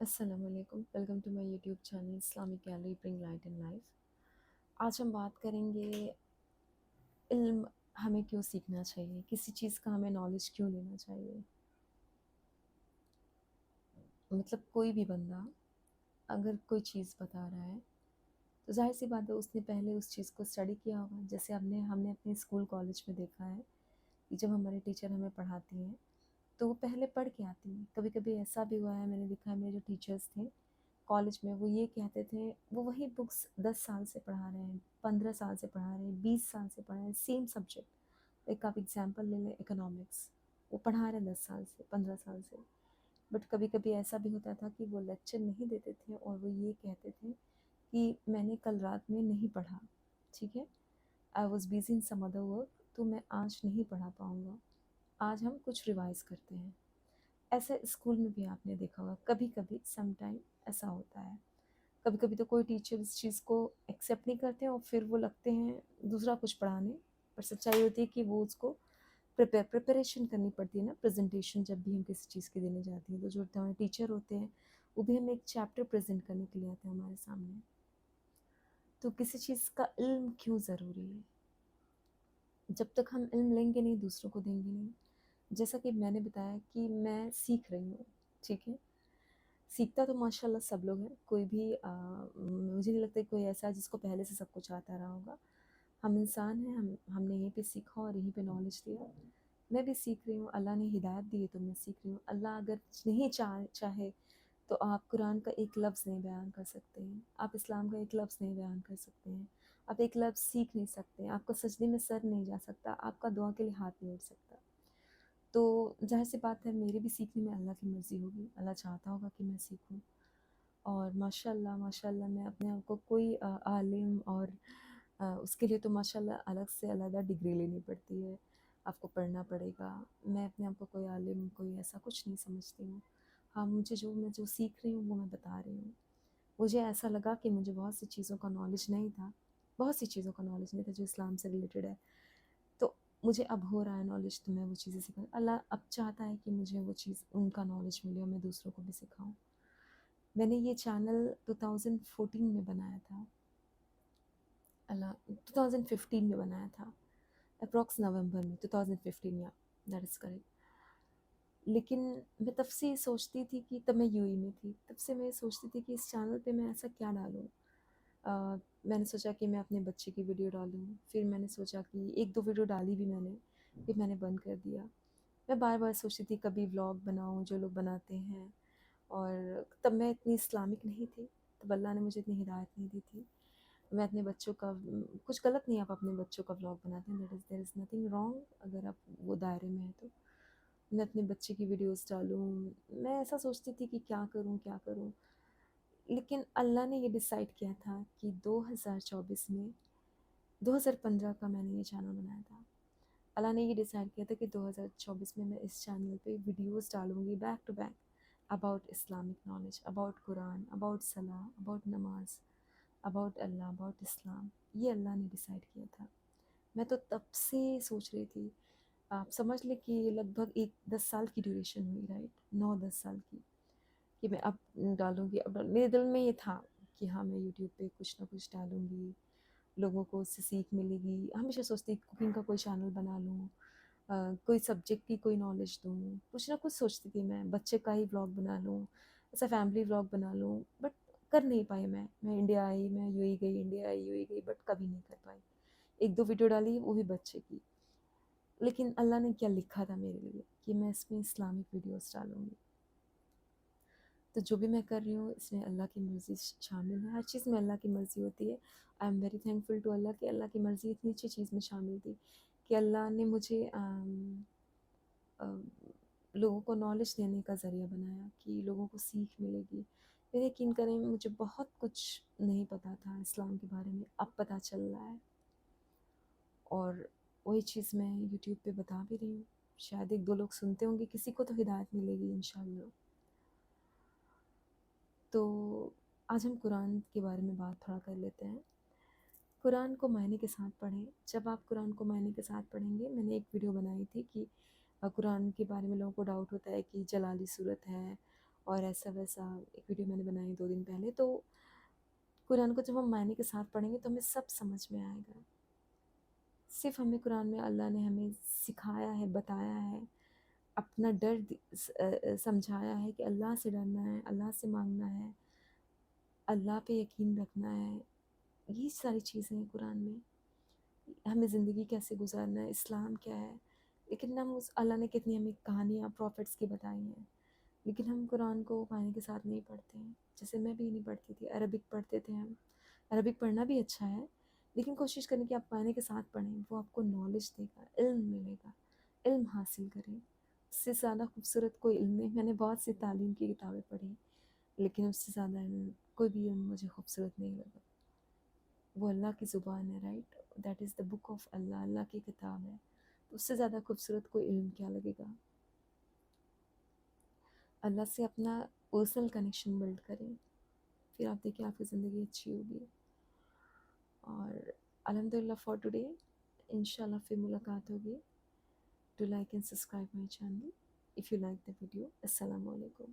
अस्सलाम वालेकुम, welcome to my YouTube channel Islamic gallery bring light in life. आज हम बात करेंगे इल्म हमें क्यों सीखना चाहिए, किसी चीज़ का हमें नॉलेज क्यों लेना चाहिए। मतलब कोई भी बंदा अगर कोई चीज़ बता रहा है तो ज़ाहिर सी बात है उसने पहले उस चीज़ को स्टडी किया होगा। जैसे हमने हमने अपने स्कूल कॉलेज में देखा है कि जब हमारे टीचर हमें पढ़ाती हैं तो वो पहले पढ़ के आती हैं। कभी कभी ऐसा भी हुआ है, मैंने देखा है मेरे जो टीचर्स थे कॉलेज में वो ये कहते थे वो वही बुक्स 10 साल से पढ़ा रहे हैं, 15 साल से पढ़ा रहे हैं, 20 साल से पढ़ा रहे हैं, सेम सब्जेक्ट। एक आप एग्जांपल ले लें, इकोनॉमिक्स, वो पढ़ा रहे हैं 10 साल से, 15 साल से। बट कभी कभी ऐसा भी होता था कि वो लेक्चर नहीं देते थे और वो ये कहते थे कि मैंने कल रात में नहीं पढ़ा, ठीक है, I was busy in some other work, तो मैं आज नहीं पढ़ा पाऊँगा, आज हम कुछ रिवाइज करते हैं। ऐसे स्कूल में भी आपने देखा होगा, कभी कभी सम टाइम ऐसा होता है। कभी कभी तो कोई टीचर इस चीज़ को एक्सेप्ट नहीं करते और फिर वो लगते हैं दूसरा कुछ पढ़ाने। पर सच्चाई होती है कि वो उसको प्रिपरेशन करनी पड़ती है ना, प्रेजेंटेशन जब भी हम किसी चीज़ की देने जाते हैं तो जो हमारे टीचर होते हैं वो भी हमें एक चैप्टर प्रेजेंट करने के लिए आते हैं हमारे सामने। तो किसी चीज़ का इल्म क्यों ज़रूरी है? जब तक हम इल्म लेंगे नहीं दूसरों को देंगे नहीं। जैसा कि मैंने बताया कि मैं सीख रही हूँ, ठीक है। सीखता तो माशाल्लाह सब लोग हैं, कोई भी मुझे नहीं लगता कि कोई ऐसा है जिसको पहले से सब कुछ आता रहा होगा। हम इंसान हैं, हमने यहीं पे सीखा और यहीं पे नॉलेज लिया। मैं भी सीख रही हूँ, अल्लाह ने हिदायत दी है तो मैं सीख रही हूँ। अल्लाह अगर नहीं चाहे तो आप कुरान का एक लफ्ज़ नहीं बयान कर सकते हैं, आप इस्लाम का एक लफ्ज़ नहीं बयान कर सकते हैं, आप एक लफ्ज़ सीख नहीं सकते हैं, आपका सजदे में सर नहीं जा सकता, आपका दुआ के लिए हाथ नहीं उठ सकता। तो ज़ाहिर सी बात है मेरी भी सीखने में अल्लाह की मर्ज़ी होगी, अल्लाह चाहता होगा कि मैं सीखूँ। और माशाल्लाह माशाल्लाह मैं अपने आप को कोई आलिम और उसके लिए तो माशाल्लाह अलग से अलग डिग्री लेनी पड़ती है, आपको पढ़ना पड़ेगा। मैं अपने आप को कोई आलिम कोई ऐसा कुछ नहीं समझती हूँ। हाँ, मैं जो सीख रही हूँ वो मैं बता रही हूँ। मुझे ऐसा लगा कि मुझे बहुत सी चीज़ों का नॉलेज नहीं था, बहुत सी चीज़ों का नॉलेज नहीं था जो इस्लाम से रिलेटेड है। तो मुझे अब हो रहा है नॉलेज, तो मैं वो चीज़ें सीखूँ। अल्लाह अब चाहता है कि मुझे वो चीज़ उनका नॉलेज मिले और मैं दूसरों को भी सिखाऊँ। मैंने ये चैनल 2014 में बनाया था, अल्लाह 2015 में बनाया था, अप्रॉक्स नवंबर में 2015, या दैट इज़ करेक्ट। लेकिन मैं तब से ये सोचती थी कि तब मैं यूएई में थी, तब से मैं सोचती थी कि इस चैनल पे मैं ऐसा क्या डालूँ। मैंने सोचा कि मैं अपने बच्चे की वीडियो डालूँ, फिर मैंने सोचा कि एक दो वीडियो डाली भी मैंने, फिर मैंने बंद कर दिया। मैं बार बार सोचती थी कभी व्लॉग बनाऊँ जो लोग बनाते हैं, और तब मैं इतनी इस्लामिक नहीं थी, तब अल्लाह ने मुझे इतनी हिदायत नहीं दी थी। मैं अपने बच्चों का कुछ गलत नहीं, आप अपने बच्चों का व्लॉग बनाते हैं, that is there is nothing wrong अगर आप वो दायरे में हैं तो। मैं अपने बच्चे की वीडियोस डालूँ, मैं ऐसा सोचती थी कि क्या करूँ। लेकिन अल्लाह ने ये डिसाइड किया था कि 2024 में, 2015 का मैंने ये चैनल बनाया था। अल्लाह ने ये डिसाइड किया था कि 2024 में मैं इस चैनल पे वीडियोस डालूँगी back to back, about Islamic knowledge, about Quran, about salah, about namaz, about Allah, about Islam. ये अल्लाह ने डिसाइड किया था। मैं तो तब से सोच रही थी, आप समझ लें कि लगभग एक 10 साल की ड्यूरेशन हुई, राइट, 9-10 साल की, कि मैं अब डालूँगी, मेरे दिल में ये था कि हाँ मैं यूट्यूब पे कुछ ना कुछ डालूँगी, लोगों को उससे सीख मिलेगी। हमेशा सोचती कुकिंग का कोई चैनल बना लूँ, कोई सब्जेक्ट की कोई नॉलेज दूँ, कुछ ना कुछ सोचती थी मैं, बच्चे का ही व्लॉग बना लूँ, ऐसा फैमिली व्लॉग बना लूँ। बट कर नहीं पाई। मैं इंडिया आई, मैं यूएई गई, इंडिया आई यूएई गई, बट कभी नहीं कर पाई। एक दो वीडियो डाली वो भी बच्चे की। लेकिन अल्लाह ने क्या लिखा था मेरे लिए कि मैं इसमें इस्लामिक वीडियोस डालूँगी। तो जो भी मैं कर रही हूँ इसमें अल्लाह की मर्ज़ी शामिल है, हर चीज़ में अल्लाह की मर्ज़ी होती है। I am very thankful to Allah कि अल्लाह की मर्ज़ी इतनी अच्छी चीज़ में शामिल थी कि अल्लाह ने मुझे अ, लोगों को नॉलेज देने का ज़रिया बनाया कि लोगों को सीख मिलेगी। फिर यकीन करें मुझे बहुत कुछ नहीं पता था इस्लाम के बारे में, अब पता चल रहा है। और वही चीज़ मैं यूट्यूब पे बता भी रही हूँ, शायद एक दो लोग सुनते होंगे, किसी को तो हिदायत मिलेगी इंशाल्लाह। तो आज हम कुरान के बारे में बात थोड़ा कर लेते हैं। कुरान को मायने के साथ पढ़ें। जब आप कुरान को मायने के साथ पढ़ेंगे, मैंने एक वीडियो बनाई थी कि कुरान के बारे में लोगों को डाउट होता है कि जलाली सूरत है اور ایسا ویسا ایک ویڈیو میں نے بنائی 2 دن پہلے. تو قرآن کو جب ہم معنی کے ساتھ پڑھیں گے تو ہمیں سب سمجھ میں آئے گا. صرف ہمیں قرآن میں اللہ نے ہمیں سکھایا ہے، بتایا ہے، اپنا ڈر سمجھایا ہے کہ اللہ سے ڈرنا ہے، اللہ سے مانگنا ہے، اللہ پہ یقین رکھنا ہے. یہ ساری چیزیں ہیں قرآن میں. ہمیں زندگی کیسے گزارنا ہے، اسلام کیا ہے. لیکن ہم اللہ نے کتنی ہمیں کہانیاں پروفٹس کی بتائی ہیں، لیکن ہم قرآن کو معنی کے ساتھ نہیں پڑھتے ہیں. جیسے میں بھی نہیں پڑھتی تھی، عربک پڑھتے تھے ہم. عربک پڑھنا بھی اچھا ہے، لیکن کوشش کریں کہ آپ معنی کے ساتھ پڑھیں. وہ آپ کو نالج دے گا، علم ملے گا، علم حاصل کریں. اس سے زیادہ خوبصورت کوئی علم نہیں. میں نے بہت سی تعلیم کی کتابیں پڑھی، لیکن اس سے زیادہ علم، کوئی بھی علم مجھے خوبصورت نہیں لگا. وہ اللہ کی زبان ہے، right. That is the book of Allah, Allah کی کتاب ہے. تو اس سے زیادہ خوبصورت کوئی علم کیا لگے گا. اللہ سے اپنا پرسنل کنیکشن بلڈ کریں، پھر آپ دیکھیں آپ کی زندگی اچھی ہوگی. اور الحمدللہ فار ٹوڈے، انشاءاللہ پھر ملاقات ہوگی. Do like and subscribe my channel if you like the video. السلام علیکم.